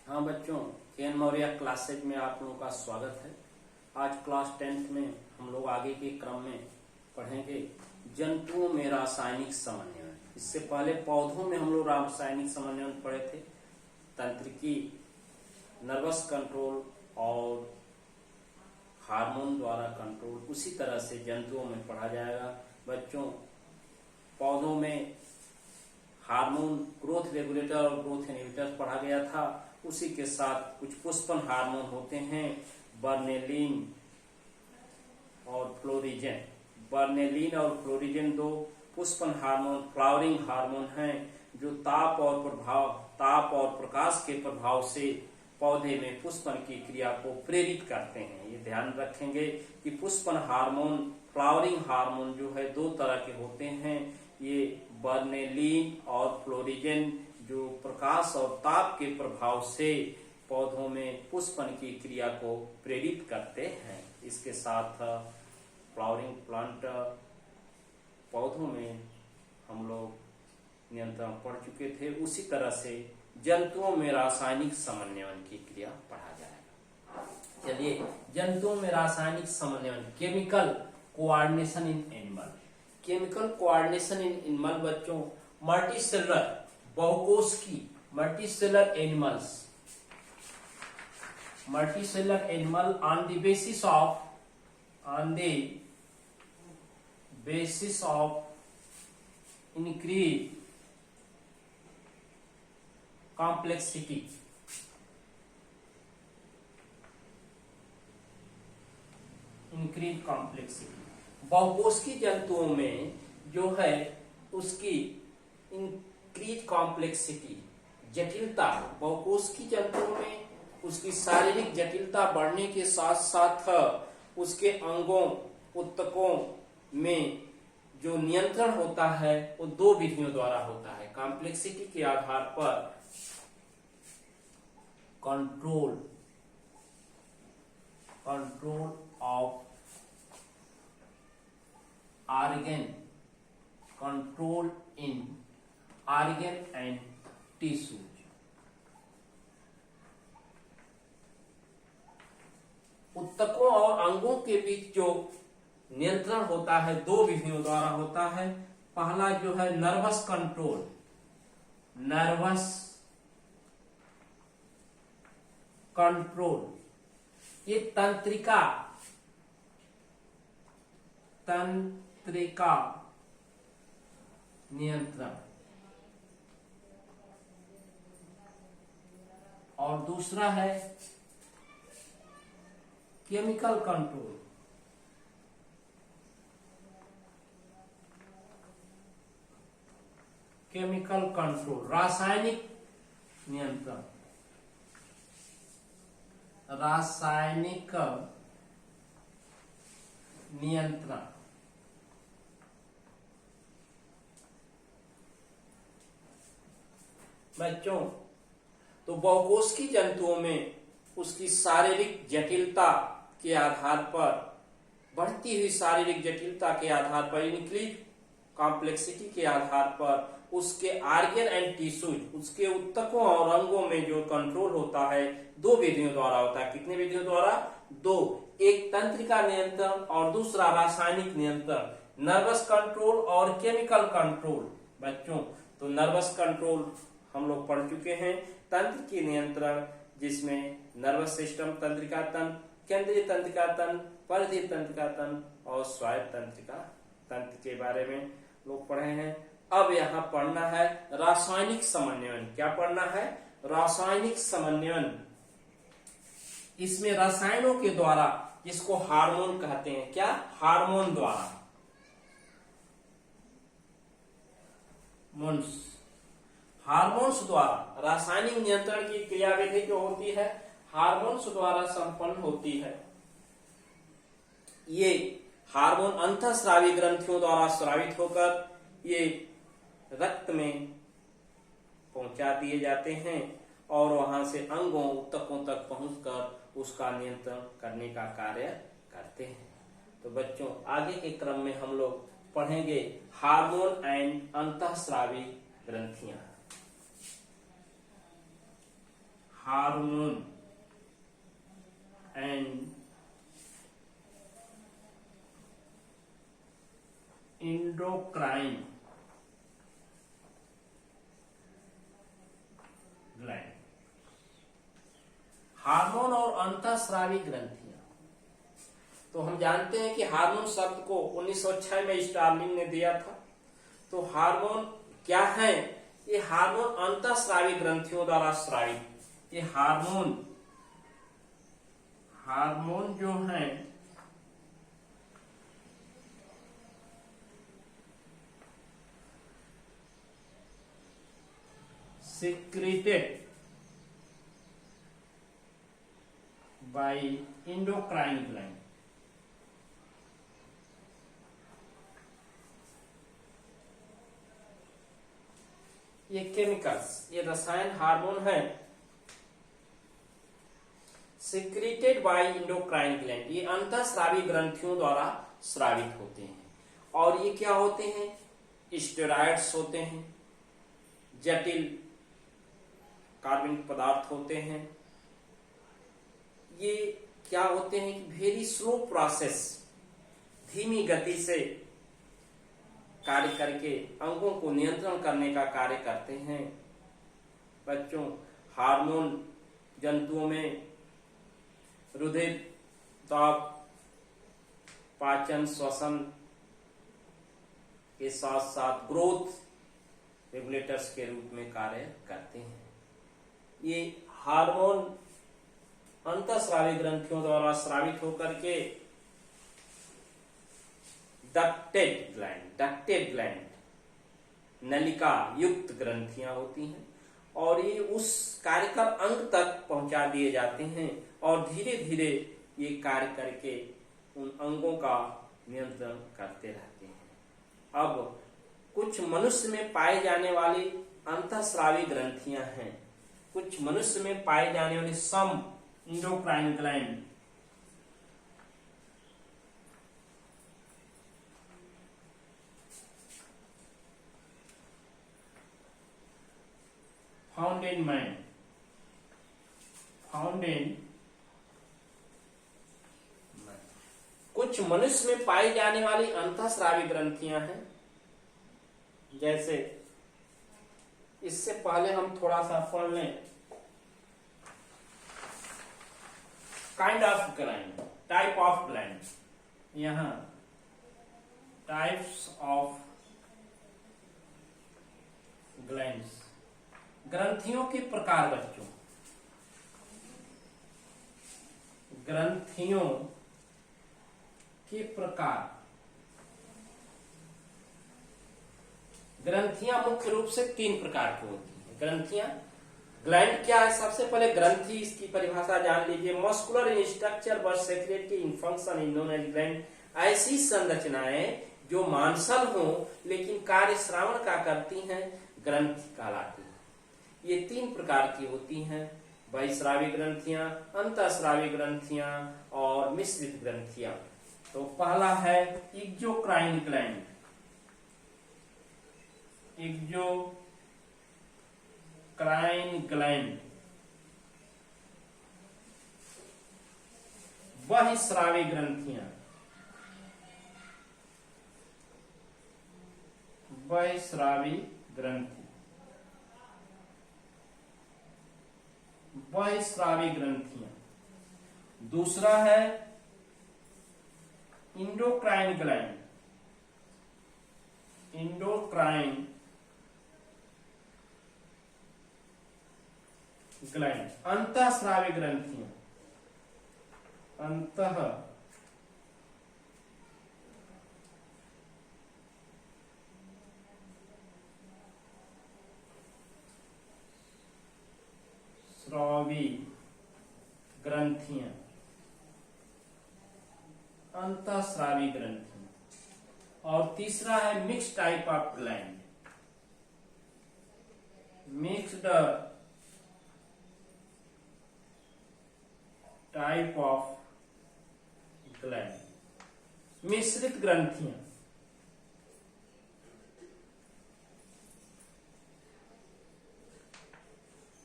हाँ बच्चों, के एन मौर्य क्लासेज में आप लोगों का स्वागत है। आज क्लास 10th में हम लोग आगे के क्रम में पढ़ेंगे जंतुओं में रासायनिक समन्वय। इससे पहले पौधों में हम लोग रासायनिक समन्वय पढ़े थे, तंत्रिकी, नर्वस कंट्रोल और हार्मोन द्वारा कंट्रोल। उसी तरह से जंतुओं में पढ़ा जाएगा। बच्चों, पौधों में हार्मोन, ग्रोथ रेगुलेटर और ग्रोथ इनहिबिटर पढ़ा गया था। उसी के साथ कुछ पुष्पन हार्मोन होते हैं, बर्नेलिन और फ्लोरिजेन। बर्नेलिन और फ्लोरिजेन दो पुष्पन हार्मोन, फ्लावरिंग हार्मोन हैं, जो ताप और प्रकाश के प्रभाव से पौधे में पुष्पन की क्रिया को प्रेरित करते हैं। ये ध्यान रखेंगे कि पुष्पन हार्मोन, फ्लावरिंग हार्मोन जो है दो तरह के होते हैं। ये बर्नेलिन और फ्लोरिजेन जो प्रकाश और ताप के प्रभाव से पौधों में पुष्पन की क्रिया को प्रेरित करते हैं। इसके साथ फ्लावरिंग प्लांट पौधों में हम लोग नियंत्रण पढ़ चुके थे। उसी तरह से जंतुओं में रासायनिक समन्वयन की क्रिया पढ़ा जाएगा। चलिए, जंतुओं में रासायनिक समन्वयन, chemical coordination in animal. Chemical coordination in animal बच्चों, मल्टीसेलुलर, बहुकोशिकी, multicellular animal on the basis of increased complexity, बहुकोशिकी जंतुओं में जो है उसकी इंक्रीज कॉम्प्लेक्सिटी, जटिलता, बहुकोशिकी जंतुओं में उसकी शारीरिक जटिलता बढ़ने के साथ साथ उसके अंगों, उत्तकों में जो नियंत्रण होता है वो दो विधियों द्वारा होता है। कॉम्प्लेक्सिटी के आधार पर control of organ, control in organ and tissues. उत्तकों और अंगों के बीच जो नियंत्रण होता है दो विधियों द्वारा होता है। पहला जो है नर्वस कंट्रोल, ये तंत्रिका नियंत्रण, और दूसरा है केमिकल कंट्रोल, रासायनिक नियंत्रण, बच्चों। तो बहुकोशिकी जंतुओं में उसकी शारीरिक जटिलता के आधार पर, बढ़ती हुई शारीरिक जटिलता के आधार पर, इंक्रीज कॉम्प्लेक्सिटी के आधार पर उसके ऑर्गन एंड टिश्यूज, उसके उत्तकों और अंगों में जो कंट्रोल होता है दो विधियों द्वारा होता है। कितने विधियों द्वारा? दो, एक तंत्रिका नियंत्रण और दूसरा रासायनिक नियंत्रण, नर्वस कंट्रोल और केमिकल कंट्रोल। बच्चों, तो नर्वस कंट्रोल हम लोग पढ़ चुके हैं, तंत्र की नियंत्रण जिसमें नर्वस सिस्टम तंत्रिका तंत्र, केंद्रीय तंत्रिका तंत्र, परिधीय तंत्रिका तंत्र और स्वायत्त तंत्रिका तंत्र के बारे में लोग पढ़े हैं। अब यहाँ पढ़ना है रासायनिक समन्वयन। क्या पढ़ना है? रासायनिक समन्वयन। इसमें रसायनों के द्वारा, जिसको हार्मोन कहते हैं, क्या? हार्मोन द्वारा, हार्मोन्स द्वारा रासायनिक नियंत्रण की क्रियाविधि जो होती है हार्मोन्स द्वारा संपन्न होती है। ये हार्मोन अंतःस्रावी ग्रंथियों द्वारा स्रावित होकर ये रक्त में पहुंचा दिए जाते हैं और वहां से अंगों, उत्तकों तक पहुंचकर उसका नियंत्रण करने का कार्य करते हैं। तो बच्चों, आगे के क्रम में हम लोग पढ़ेंगे हार्मोन एंड अंतःस्रावी ग्रंथियां। Hormone and endocrine gland. हार्मोन और अंतःस्रावी ग्रंथियां। तो हम जानते हैं कि हार्मोन शब्द को 1906 में स्टार्लिंग ने दिया था। तो हार्मोन क्या है? ये हार्मोन अंतःस्रावी ग्रंथियों द्वारा स्रावित। ये हार्मोन जो है secreted by endocrine gland। ये केमिकल्स, ये रसायन हार्मोन है सिक्रीटेड बाय इंडोक्राइन ग्लैंड। ये अंतःस्रावी ग्रंथियों द्वारा स्रावित होते हैं। और ये क्या होते हैं? स्टेरॉइड्स होते हैं, जटिल कार्बनिक पदार्थ होते हैं। ये क्या होते हैं? वेरी स्लो प्रोसेस, धीमी गति से कार्य करके अंगों को नियंत्रण करने का कार्य करते हैं। बच्चों, हार्मोन जंतुओं में रुधिर, ताप, पाचन, श्वसन के साथ साथ ग्रोथ रेगुलेटर्स के रूप में कार्य करते हैं। ये हार्मोन अंतःस्रावी ग्रंथियों द्वारा स्रावित होकर के डक्टेड ग्लैंड नलिका युक्त ग्रंथियां होती हैं और ये उस कार्यकर अंग तक पहुंचा दिए जाते हैं और धीरे धीरे ये कार्य करके उन अंगों का नियंत्रण करते रहते हैं। अब कुछ मनुष्य में पाए जाने वाली अंतःस्रावी ग्रंथियां हैं। कुछ मनुष्य में पाए जाने वाली some endocrine gland found in man, कुछ मनुष्य में पाई जाने वाली अंतःस्रावी ग्रंथियां हैं। जैसे इससे पहले हम थोड़ा सा पढ़ लें kind of gland, type of gland. यहां टाइप्स ऑफ ग्लैंड्स, ग्रंथियों के प्रकार। बच्चों, ग्रंथियों के प्रकार। ग्रंथियां मुख्य रूप से 3 प्रकार की होती हैं। ग्रंथियां, ग्लैंड क्या है? सबसे पहले ग्रंथि, इसकी परिभाषा जान लीजिए। Muscular in structure but secretory in function in known as gland. ऐसी संरचनाएं जो मांसल हो लेकिन कार्य श्रावण का करती हैं, ग्रंथि कहलाती हैं। ये 3 प्रकार की होती हैं: बहिस्रावी ग्रंथियां, अंतःस्रावी ग्रंथियां और मिश्रित ग्रंथियां। तो पहला है एक्सोक्राइन ग्लैंड। एक्सोक्राइन ग्लैंड बहिस्रावी ग्रंथियां, बहिस्रावी ग्रंथि, बहिस्रावी ग्रंथियां। दूसरा है इंडोक्राइन ग्लैंड, इंडोक्राइन ग्लैंड अंतःस्रावी ग्रंथियां, अंतः स्रावी ग्रंथियां, अंतःस्रावी ग्रंथियां। और तीसरा है mix type of gland, mixed type of gland, मिश्रित ग्रंथियां।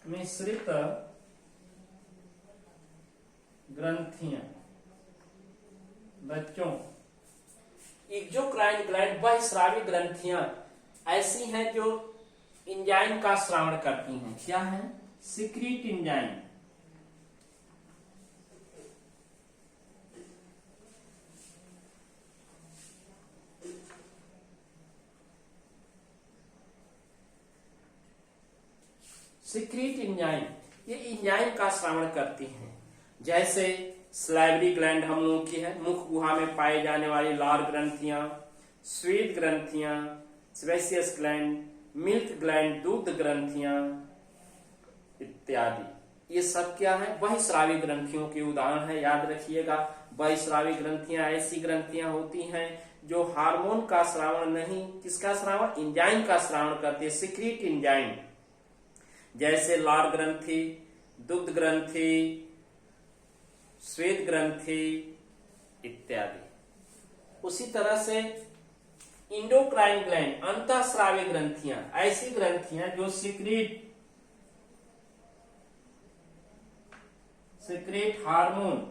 मिश्रित ग्रंथियां बच्चों, एक्सोक्राइन ग्लैंड बहिस्रावी ग्रंथियां ऐसी हैं जो एंजाइम का स्रावण करती हैं। क्या है? Secrete enzyme. सिक्रीट एंजाइम, ये एंजाइम का स्रावण करती हैं। जैसे सलाइवरी ग्लैंड हम लोगों की है, मुख गुहा में पाए जाने वाली लार ग्रंथियां, स्वेद ग्रंथियां, सेबेसियस ग्लैंड, मिल्क ग्लैंड, दूध ग्रंथियां इत्यादि। ये सब क्या है? बहिस्रावी ग्रंथियों के उदाहरण है। याद रखिएगा, बहिस्रावी ग्रंथियां ऐसी ग्रंथियां होती हैं जो हार्मोन का स्रावण नहीं, किसका स्रावण? एंजाइम का स्रावण करती है, सिक्रीट एंजाइम। जैसे लार ग्रंथि, दुग्ध ग्रंथि, श्वेत ग्रंथि इत्यादि। उसी तरह से इंडोक्राइन ग्लैंड, अंतःस्रावी ग्रंथियां, ऐसी ग्रंथियां जो सिक्रीट हार्मोन,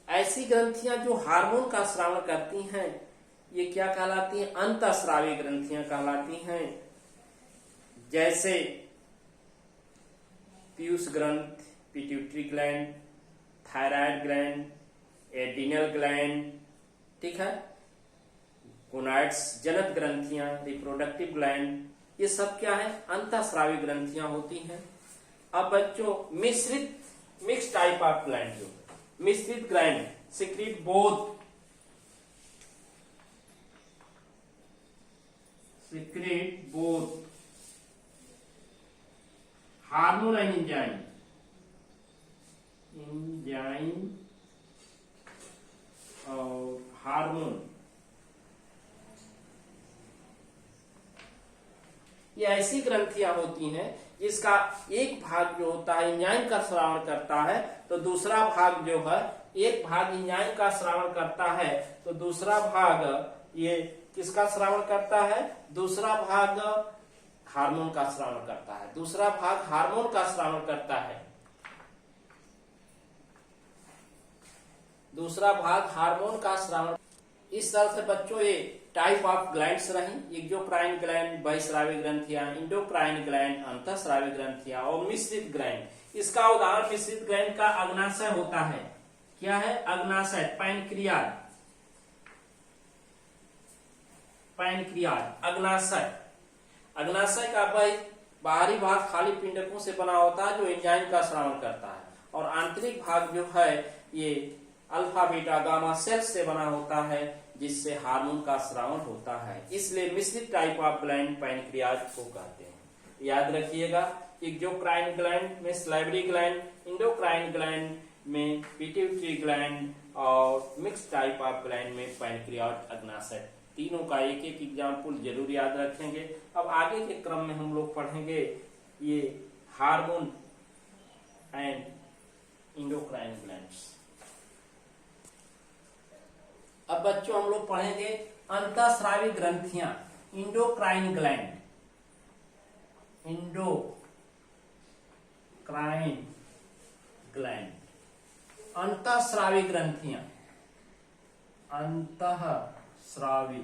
ऐसी ग्रंथियां जो हार्मोन का स्रावण करती हैं, ये क्या कहलाती हैं? अंतःस्रावी ग्रंथियां कहलाती हैं। जैसे पीयूष ग्रंथ, pituitary gland, thyroid gland, adrenal gland, ठीक है, गोनाड्स, जनक ग्रंथियां, रिप्रोडक्टिव ग्लैंड, ये सब क्या है? अंतःस्रावी ग्रंथियां होती हैं। अब बच्चों, मिक्स टाइप ऑफ ग्लैंड, जो मिश्रित gland secrete both hormone and enzyme और हार्मोन। ये ऐसी ग्रंथियां होती हैं जिसका एक भाग जो होता है एंजाइम का स्रावण करता है, तो दूसरा भाग जो है, एक भाग एंजाइम का स्रावण करता है तो दूसरा भाग ये किसका स्रावण करता है? दूसरा भाग हार्मोन का स्रावण करता है। दूसरा भाग हार्मोन का स्रावण करता है, दूसरा भाग हार्मोन का स्रावण। इस तरह से बच्चों ये टाइप ऑफ ग्लैंड्स रही, एक्सोक्राइन ग्लैंड बहिस्रावी ग्रंथियां, इंडोक्राइन ग्लैंड अंतःस्रावी ग्रंथियां और मिश्रित ग्लैंड। इसका उदाहरण मिश्रित ग्लैंड का अग्नाशय होता है। क्या है? अग्नाशय, पैनक्रियाज, अग्नाशय। अग्नाशय का बाहरी भाग खाली पिंडकों से बना होता है जो एंजाइम का स्रावण करता है, और आंतरिक भाग जो है ये अल्फा बीटा गामा सेल्स से बना होता है जिससे हार्मोन का स्रावण होता है। इसलिए मिश्रित टाइप ऑफ ग्लैंड पैनक्रियाज को कहते हैं। याद रखिएगा, एक्सोक्राइन ग्लैंड में सलाइवरी ग्लैंड, इंडोक्राइन ग्लैंड में पिट्यूटरी ग्लैंड और मिक्स टाइप ऑफ ग्लैंड में पैनक्रियाज, अग्नाशय। तीनों का एक एक एग्जाम्पल जरूर याद रखेंगे। अब आगे के क्रम में हम लोग पढ़ेंगे ये हार्मोन एंड इंडोक्राइन ग्लैंड्स। अब बच्चों हम लोग पढ़ेंगे अंतःस्रावी ग्रंथियां, इंडोक्राइन ग्लैंड, अंतःस्रावी ग्रंथियां, अंतःस्रावी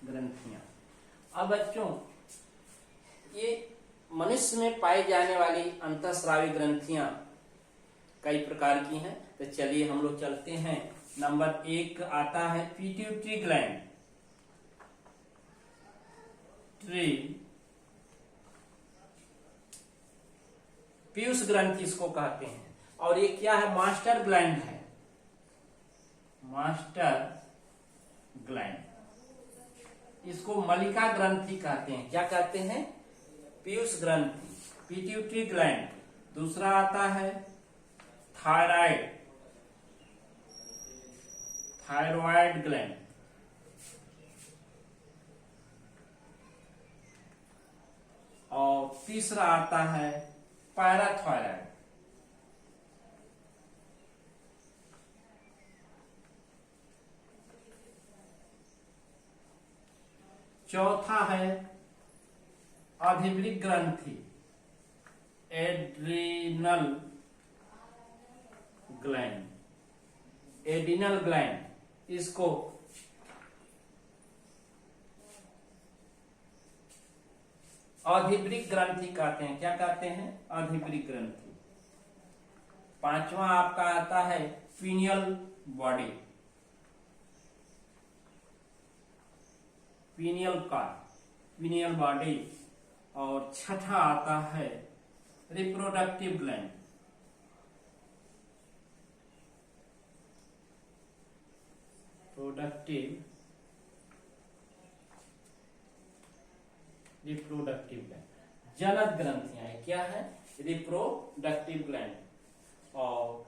ग्रंथियां। अब बच्चों, ये मनुष्य में पाई जाने वाली अंतःस्रावी ग्रंथियां कई प्रकार की हैं। तो चलिए हम लोग चलते हैं। नंबर 1 आता है पिट्यूटरी ग्लैंड, पीयूष ग्रंथि इसको कहते हैं। और ये क्या है? मास्टर ग्लैंड है, इसको मलिका ग्रंथि कहते हैं। क्या कहते हैं? पीयूष ग्रंथि, पिट्यूटरी ग्लैंड। दूसरा आता है थायराइड ग्लैंड, और तीसरा आता है पैराथायराइड। चौथा है अधिवृक्क ग्रंथि, एड्रिनल ग्लैंड, एड्रिनल ग्लैंड, इसको अधिवृक्क ग्रंथि कहते हैं। क्या कहते हैं? अधिवृक्क ग्रंथि। पांचवा आपका आता है पीनियल बॉडी, पीनियल का, पीनियल बॉडी। और छठा आता है रिप्रोडक्टिव ग्लैंड, रिप्रोडक्टिव ग्लैंड, जनक ग्रंथियां है। क्या है? Reproductive gland. और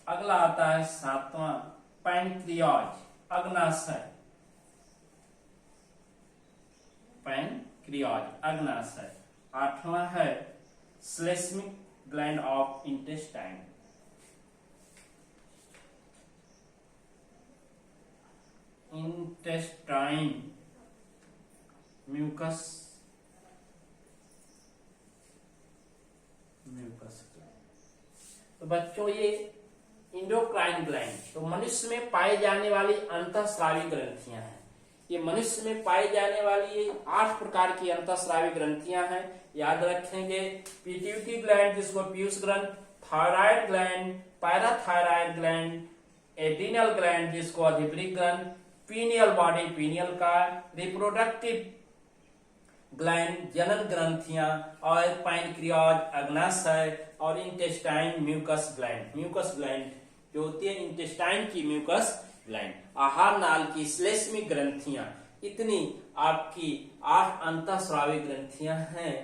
अगला आता है सातवां पैनक्रियाज, अग्नाशय, पैनक्रियाज, अग्नाशय। आठवां है श्लेष्मिक gland of intestine, intestine mucus, mucus gland. तो बच्चों ये इंडोक्राइन ग्लैंड तो मनुष्य में पाई जाने वाली अंतःस्रावी ग्रंथियां हैं। ये मनुष्य में पाई जाने वाली ये 8 प्रकार की अंतःस्रावी ग्रंथियां हैं। याद रखेंगे, पिट्यूटरी ग्लैंड जिसको पीयूष ग्रंथ, thyroid gland, parathyroid gland, adrenal gland जिसको अधिवृक्क ग्रंथ, पीनियल बॉडी, पीनियल का, रिप्रोडक्टिव ग्लैंड, जनन ग्रंथियां, और पैनक्रियाज, अग्नाशय, और intestine mucus gland. Mucus gland जो होती है इंटेस्टाइन की म्यूकस ग्लैंड, आहार नाल की श्लेष्मिक ग्रंथियां, इतनी आपकी 8 अंतःस्रावी ग्रंथियां हैं।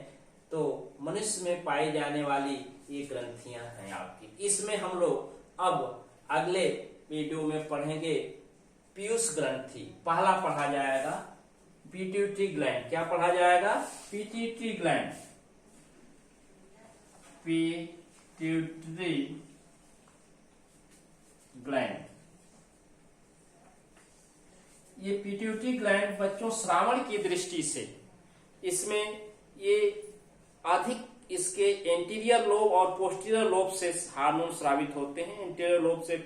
तो मनुष्य में पाई जाने वाली ये ग्रंथियां हैं आपकी। इसमें हम लोग अब अगले वीडियो में पढ़ेंगे पीयूष ग्रंथि। पहला पढ़ा जाएगा पिट्यूटरी ग्लैंड। क्या पढ़ा जाएगा? Pituitary gland, pituitary gland. ये पिट्यूटरी ग्लैंड बच्चों श्रावण की दृष्टि से इसमें ये अधिक, इसके एंटीरियर लोब और पोस्टीरियर लोब से हार्मोन स्रावित होते हैं। एंटीरियर लोब से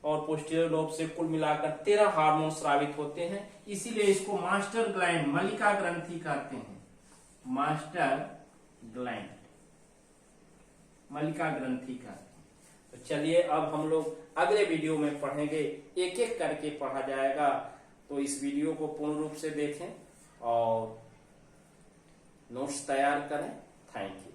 और पोस्टीरियर लोब से कुल मिलाकर 13 हार्मोन स्रावित होते हैं। इसीलिए इसको मास्टर ग्लैंड, मल्लिका ग्रंथि कहते हैं। मास्टर ग्लैंड, मल्लिका ग्रंथि कहते हैं। तो चलिए अब हम लोग अगले वीडियो में पढ़ेंगे, एक एक करके पढ़ा जाएगा। तो इस वीडियो को पूर्ण रूप से देखें और नोट्स तैयार करें। Thank you.